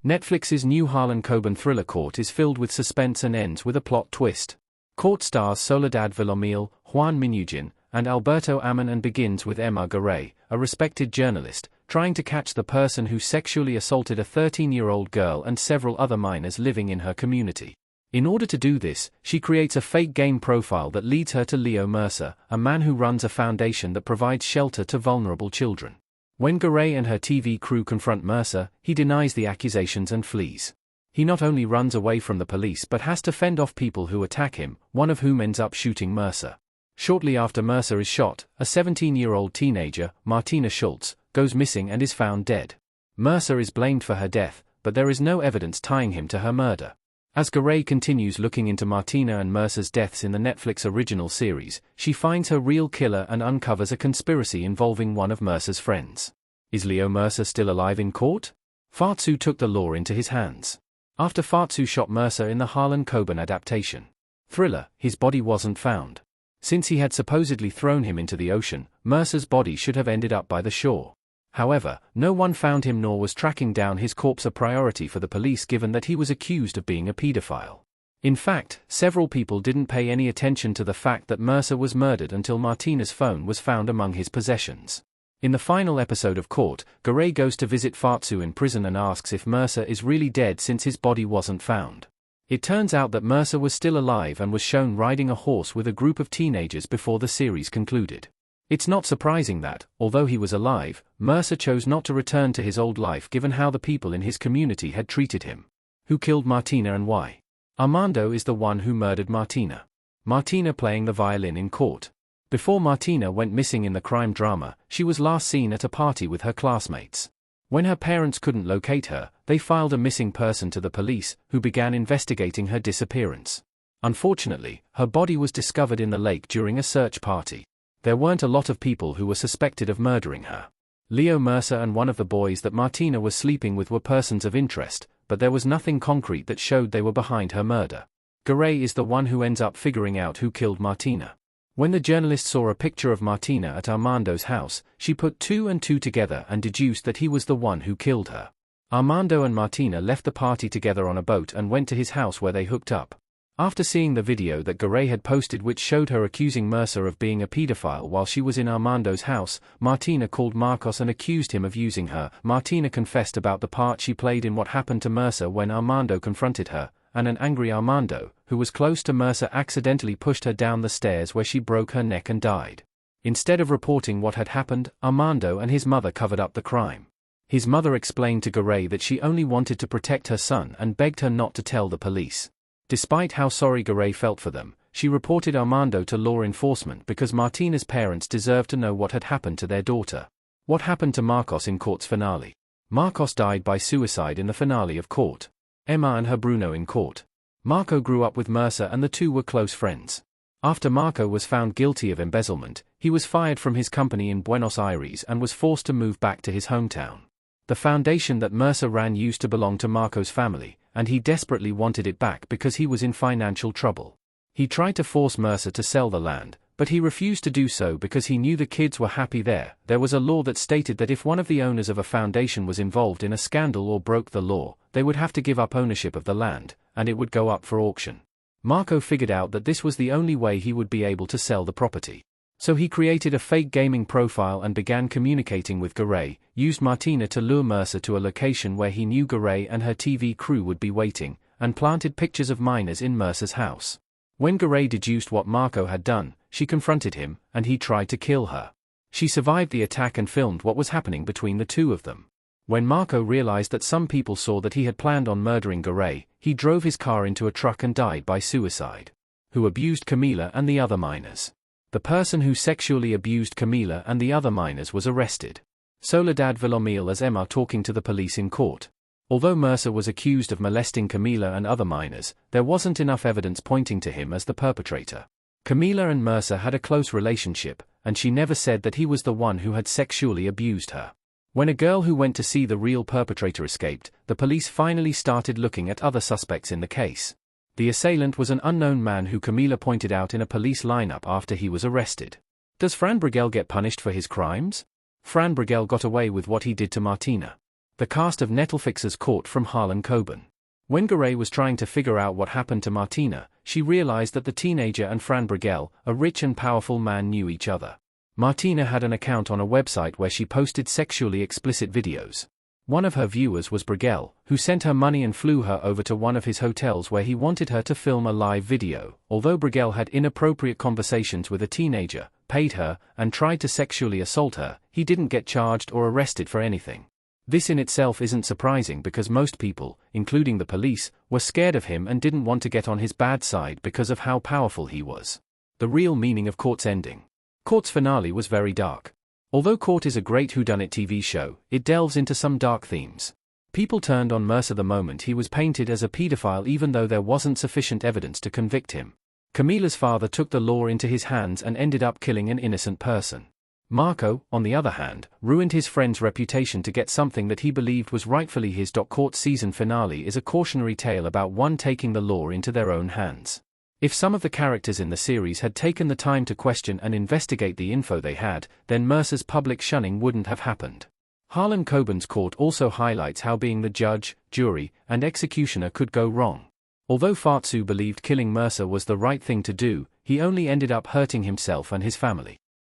Netflix's new Harlan Coben thriller Court is filled with suspense and ends with a plot twist. Court stars Soledad Villamil, Juan Minujín, and Alberto Amon and begins with Emma Garay, a respected journalist, trying to catch the person who sexually assaulted a 13-year-old girl and several other minors living in her community. In order to do this, she creates a fake game profile that leads her to Leo Mercer, a man who runs a foundation that provides shelter to vulnerable children. When Garay and her TV crew confront Mercer, he denies the accusations and flees. He not only runs away from the police but has to fend off people who attack him, one of whom ends up shooting Mercer. Shortly after Mercer is shot, a 17-year-old teenager, Martina Schultz, goes missing and is found dead. Mercer is blamed for her death, but there is no evidence tying him to her murder. As Garay continues looking into Martina and Mercer's deaths in the Netflix original series, she finds her real killer and uncovers a conspiracy involving one of Mercer's friends. Is Leo Mercer still alive in court? Fatsu took the law into his hands. After Fatsu shot Mercer in the Harlan Coben adaptation thriller, his body wasn't found. Since he had supposedly thrown him into the ocean, Mercer's body should have ended up by the shore. However, no one found him nor was tracking down his corpse a priority for the police given that he was accused of being a pedophile. In fact, several people didn't pay any attention to the fact that Mercer was murdered until Martina's phone was found among his possessions. In the final episode of Court, Garay goes to visit Fatsu in prison and asks if Mercer is really dead since his body wasn't found. It turns out that Mercer was still alive and was shown riding a horse with a group of teenagers before the series concluded. It's not surprising that, although he was alive, Mercer chose not to return to his old life given how the people in his community had treated him. Who killed Martina and why? Armando is the one who murdered Martina. Martina playing the violin in court. Before Martina went missing in the crime drama, she was last seen at a party with her classmates. When her parents couldn't locate her, they filed a missing person to the police, who began investigating her disappearance. Unfortunately, her body was discovered in the lake during a search party. There weren't a lot of people who were suspected of murdering her. Leo Mercer and one of the boys that Martina was sleeping with were persons of interest, but there was nothing concrete that showed they were behind her murder. Garay is the one who ends up figuring out who killed Martina. When the journalist saw a picture of Martina at Armando's house, she put two and two together and deduced that he was the one who killed her. Armando and Martina left the party together on a boat and went to his house where they hooked up. After seeing the video that Garay had posted which showed her accusing Mercer of being a pedophile while she was in Armando's house, Martina called Marcos and accused him of using her. Martina confessed about the part she played in what happened to Mercer when Armando confronted her, and an angry Armando, who was close to Mercer, accidentally pushed her down the stairs where she broke her neck and died. Instead of reporting what had happened, Armando and his mother covered up the crime. His mother explained to Garay that she only wanted to protect her son and begged her not to tell the police. Despite how sorry Garay felt for them, she reported Armando to law enforcement because Martina's parents deserved to know what had happened to their daughter. What happened to Marcos in Court's finale? Marcos died by suicide in the finale of Court. Emma and her Bruno in Court. Marco grew up with Mercer and the two were close friends. After Marco was found guilty of embezzlement, he was fired from his company in Buenos Aires and was forced to move back to his hometown. The foundation that Mercer ran used to belong to Marco's family, and he desperately wanted it back because he was in financial trouble. He tried to force Mercer to sell the land, but he refused to do so because he knew the kids were happy there. There was a law that stated that if one of the owners of a foundation was involved in a scandal or broke the law, they would have to give up ownership of the land, and it would go up for auction. Marco figured out that this was the only way he would be able to sell the property. So he created a fake gaming profile and began communicating with Garay, used Martina to lure Mercer to a location where he knew Garay and her TV crew would be waiting, and planted pictures of minors in Mercer's house. When Garay deduced what Marco had done, she confronted him, and he tried to kill her. She survived the attack and filmed what was happening between the two of them. When Marco realized that some people saw that he had planned on murdering Garay, he drove his car into a truck and died by suicide. Who abused Camila and the other minors? The person who sexually abused Camila and the other minors was arrested. Soledad Villamil as Emma talking to the police in court. Although Mercer was accused of molesting Camila and other minors, there wasn't enough evidence pointing to him as the perpetrator. Camila and Mercer had a close relationship, and she never said that he was the one who had sexually abused her. When a girl who went to see the real perpetrator escaped, the police finally started looking at other suspects in the case. The assailant was an unknown man who Camila pointed out in a police lineup after he was arrested. Does Fran Brigel get punished for his crimes? Fran Brigel got away with what he did to Martina. The cast of Netflix's Court from Harlan Coben. When Garay was trying to figure out what happened to Martina, she realized that the teenager and Fran Brigel, a rich and powerful man, knew each other. Martina had an account on a website where she posted sexually explicit videos. One of her viewers was Brigel, who sent her money and flew her over to one of his hotels where he wanted her to film a live video. Although Brigel had inappropriate conversations with a teenager, paid her, and tried to sexually assault her, he didn't get charged or arrested for anything. This in itself isn't surprising because most people, including the police, were scared of him and didn't want to get on his bad side because of how powerful he was. The real meaning of Court's ending. Court's finale was very dark. Although Court is a great whodunit TV show, it delves into some dark themes. People turned on Mercer the moment he was painted as a pedophile even though there wasn't sufficient evidence to convict him. Camila's father took the law into his hands and ended up killing an innocent person. Marco, on the other hand, ruined his friend's reputation to get something that he believed was rightfully his. Court's season finale is a cautionary tale about one taking the law into their own hands. If some of the characters in the series had taken the time to question and investigate the info they had, then Mercer's public shunning wouldn't have happened. Harlan Coben's Court also highlights how being the judge, jury, and executioner could go wrong. Although Fatsu believed killing Mercer was the right thing to do, he only ended up hurting himself and his family.